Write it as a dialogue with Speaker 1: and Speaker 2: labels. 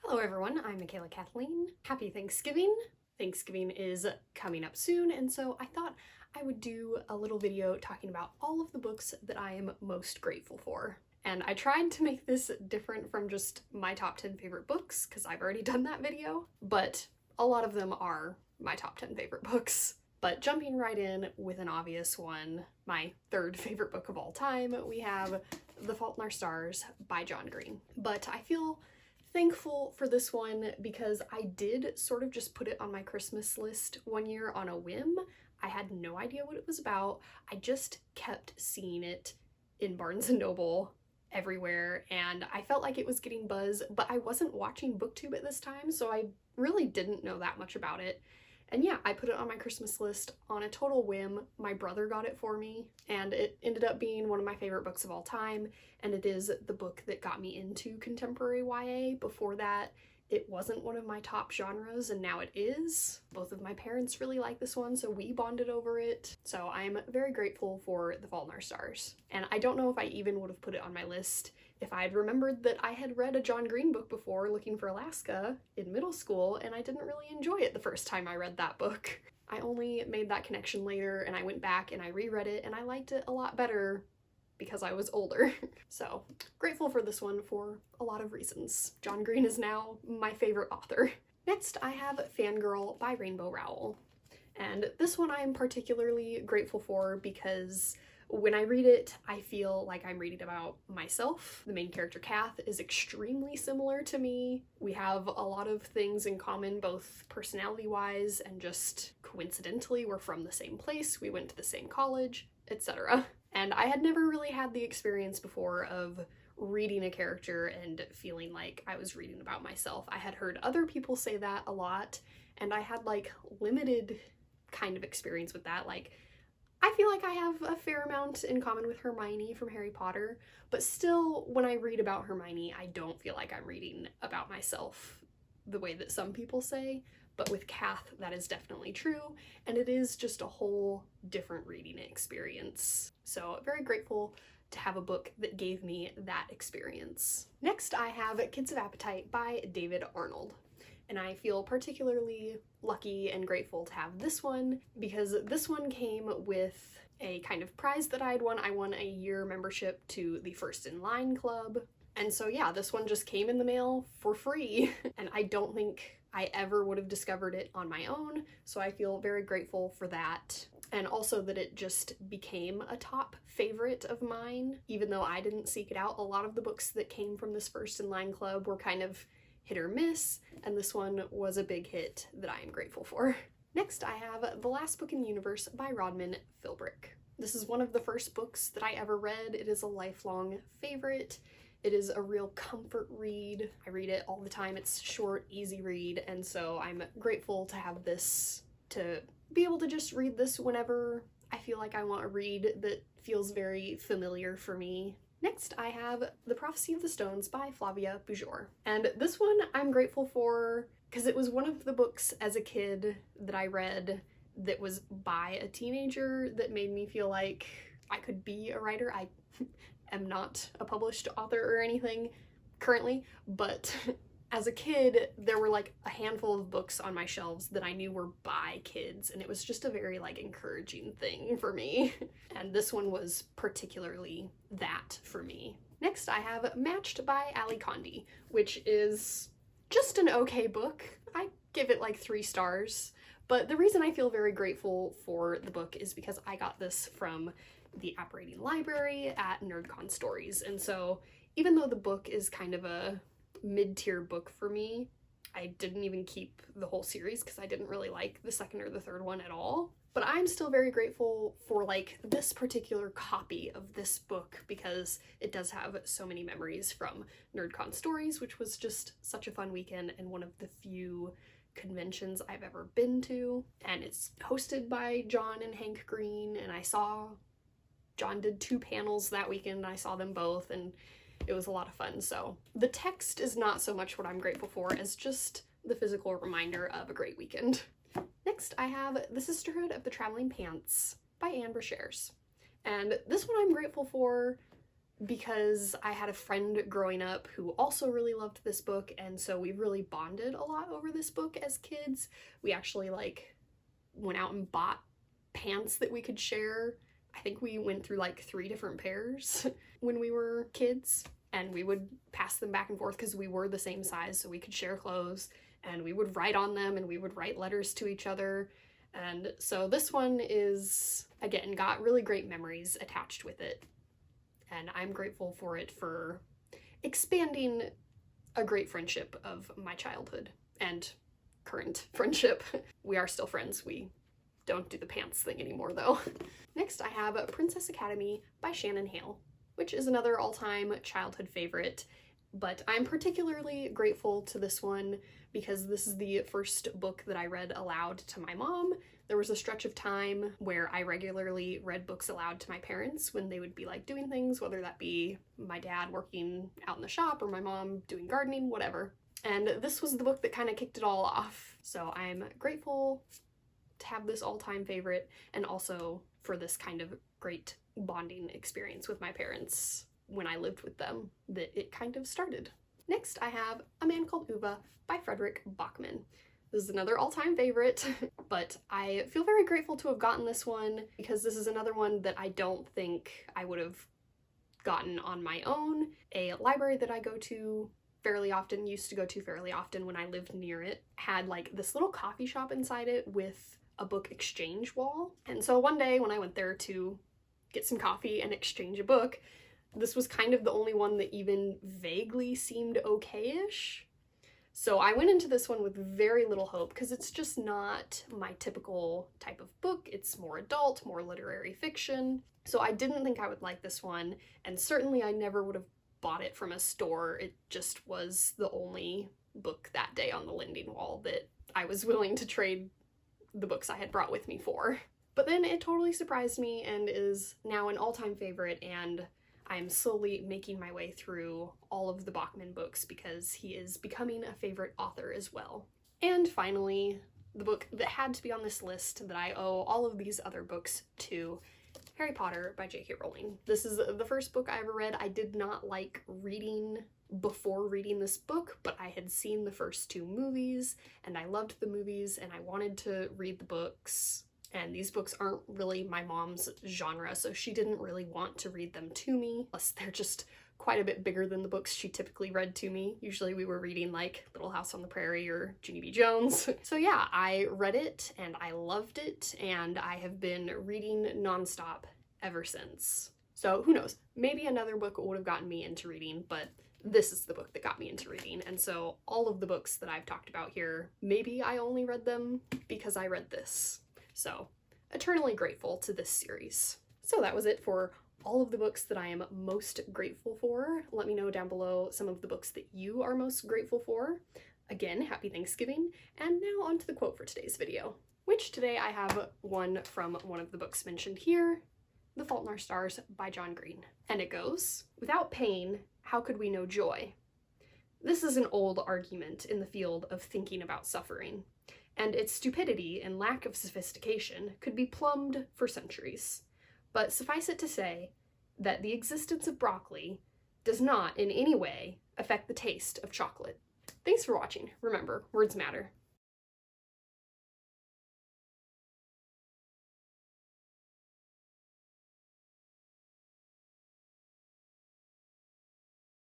Speaker 1: Hello everyone, I'm Michaela Kathleen. Happy Thanksgiving! Thanksgiving is coming up soon, and so I thought I would do a little video talking about all of the books that I am most grateful for. And I tried to make this different from just my top 10 favorite books, because I've already done that video, but a lot of them are my top 10 favorite books. But jumping right in with an obvious one, my third favorite book of all time, we have The Fault in Our Stars by John Green. But I feel thankful for this one because I did sort of just put it on my Christmas list one year on a whim. I had no idea what it was about. I just kept seeing it in Barnes & Noble everywhere, and I felt like it was getting buzz, but I wasn't watching BookTube at this time, so I really didn't know that much about it. And yeah, I put it on my Christmas list on a total whim. My brother got it for me, and it ended up being one of my favorite books of all time, and it is the book that got me into contemporary YA. Before that, it wasn't one of my top genres, and now it is. Both of my parents really like this one, so we bonded over it. So I'm very grateful for The Fault in Our Stars. And I don't know if I even would have put it on my list if I had remembered that I had read a John Green book before, Looking for Alaska, in middle school, and I didn't really enjoy it the first time I read that book. I only made that connection later, and I went back and I reread it, and I liked it a lot better because I was older. So, grateful for this one for a lot of reasons. John Green is now my favorite author. Next, I have Fangirl by Rainbow Rowell. And this one I'm particularly grateful for because when I read it, I feel like I'm reading about myself. The main character, Kath, is extremely similar to me. We have a lot of things in common, both personality-wise and just coincidentally. We're from the same place, we went to the same college, etc. And I had never really had the experience before of reading a character and feeling like I was reading about myself. I had heard other people say that a lot, and I had like limited kind of experience with that. Like, I feel like I have a fair amount in common with Hermione from Harry Potter, but still, when I read about Hermione, I don't feel like I'm reading about myself the way that some people say. But with Kath, that is definitely true, and it is just a whole different reading experience. So very grateful to have a book that gave me that experience. Next, I have Kids of Appetite by David Arnold. And I feel particularly lucky and grateful to have this one because this one came with a kind of prize that I had won. I won a year membership to the First in Line Club. And so yeah, this one just came in the mail for free. And I don't think I ever would have discovered it on my own. So I feel very grateful for that. And also that it just became a top favorite of mine. Even though I didn't seek it out, a lot of the books that came from this First in Line Club were kind of hit or miss, and this one was a big hit that I am grateful for. Next, I have The Last Book in the Universe by Rodman Philbrick. This is one of the first books that I ever read. It is a lifelong favorite. It is a real comfort read. I read it all the time. It's short, easy read, and so I'm grateful to have this, to be able to just read this whenever I feel like I want a read that feels very familiar for me. Next, I have The Prophecy of the Stones by Flavia Bujor. And this one I'm grateful for because it was one of the books as a kid that I read that was by a teenager that made me feel like I could be a writer. I am not a published author or anything currently, but as a kid, there were like a handful of books on my shelves that I knew were by kids, and it was just a very like encouraging thing for me. And this one was particularly that for me. Next, I have Matched by Ali Condi, which is just an okay book. I give it like 3 stars, but the reason I feel very grateful for the book is because I got this from the operating library at NerdCon Stories, and so even though the book is kind of a mid-tier book for me, I didn't even keep the whole series because I didn't really like the second or the third one at all. But I'm still very grateful for like this particular copy of this book because it does have so many memories from NerdCon Stories, which was just such a fun weekend and one of the few conventions I've ever been to. And it's hosted by John and Hank Green, and I saw John did 2 panels that weekend and I saw them both, and it was a lot of fun. So the text is not so much what I'm grateful for as just the physical reminder of a great weekend. Next, I have The Sisterhood of the Traveling Pants by Anne Brashares. And this one I'm grateful for because I had a friend growing up who also really loved this book, and so we really bonded a lot over this book as kids. We actually like went out and bought pants that we could share. I think we went through like 3 different pairs when we were kids, and we would pass them back and forth because we were the same size, so we could share clothes, and we would write on them and we would write letters to each other. And so this one is, again, got really great memories attached with it, and I'm grateful for it for expanding a great friendship of my childhood and current friendship. We are still friends. We don't do the pants thing anymore though. Next I have Princess Academy by Shannon Hale, which is another all-time childhood favorite, but I'm particularly grateful to this one because this is the first book that I read aloud to my mom. There was a stretch of time where I regularly read books aloud to my parents when they would be like doing things, whether that be my dad working out in the shop or my mom doing gardening, whatever. And this was the book that kind of kicked it all off. So I'm grateful to have this all-time favorite, and also for this kind of great bonding experience with my parents when I lived with them that it kind of started. Next I have A Man Called Uba by Frederick Bachman. This is another all-time favorite, but I feel very grateful to have gotten this one because this is another one that I don't think I would have gotten on my own. A library that I used to go to fairly often when I lived near it, had like this little coffee shop inside it with a book exchange wall. And so one day when I went there to get some coffee and exchange a book, this was kind of the only one that even vaguely seemed okay-ish. So I went into this one with very little hope because it's just not my typical type of book. It's more adult, more literary fiction. So I didn't think I would like this one, and certainly I never would have bought it from a store. It just was the only book that day on the lending wall that I was willing to trade the books I had brought with me for. But then it totally surprised me and is now an all-time favorite, and I'm slowly making my way through all of the Bachman books because he is becoming a favorite author as well. And finally, the book that had to be on this list that I owe all of these other books to, Harry Potter by J.K. Rowling. This is the first book I ever read. I did not like reading before reading this book, but I had seen the first 2 movies and I loved the movies and I wanted to read the books. And these books aren't really my mom's genre, so she didn't really want to read them to me, plus they're just quite a bit bigger than the books she typically read to me. Usually we were reading like Little House on the Prairie or Junie B. Jones. So yeah, I read it and I loved it, and I have been reading nonstop ever since. So who knows, maybe another book would have gotten me into reading, but this is the book that got me into reading. And so all of the books that I've talked about here, maybe I only read them because I read this. So, eternally grateful to this series. So that was it for all of the books that I am most grateful for. Let me know down below some of the books that you are most grateful for. Again, happy Thanksgiving, and now on to the quote for today's video, which today I have one from one of the books mentioned here, The Fault in Our Stars by John Green. And it goes, "Without pain, how could we know joy? This is an old argument in the field of thinking about suffering, and its stupidity and lack of sophistication could be plumbed for centuries. But suffice it to say that the existence of broccoli does not in any way affect the taste of chocolate." Thanks for watching. Remember, words matter.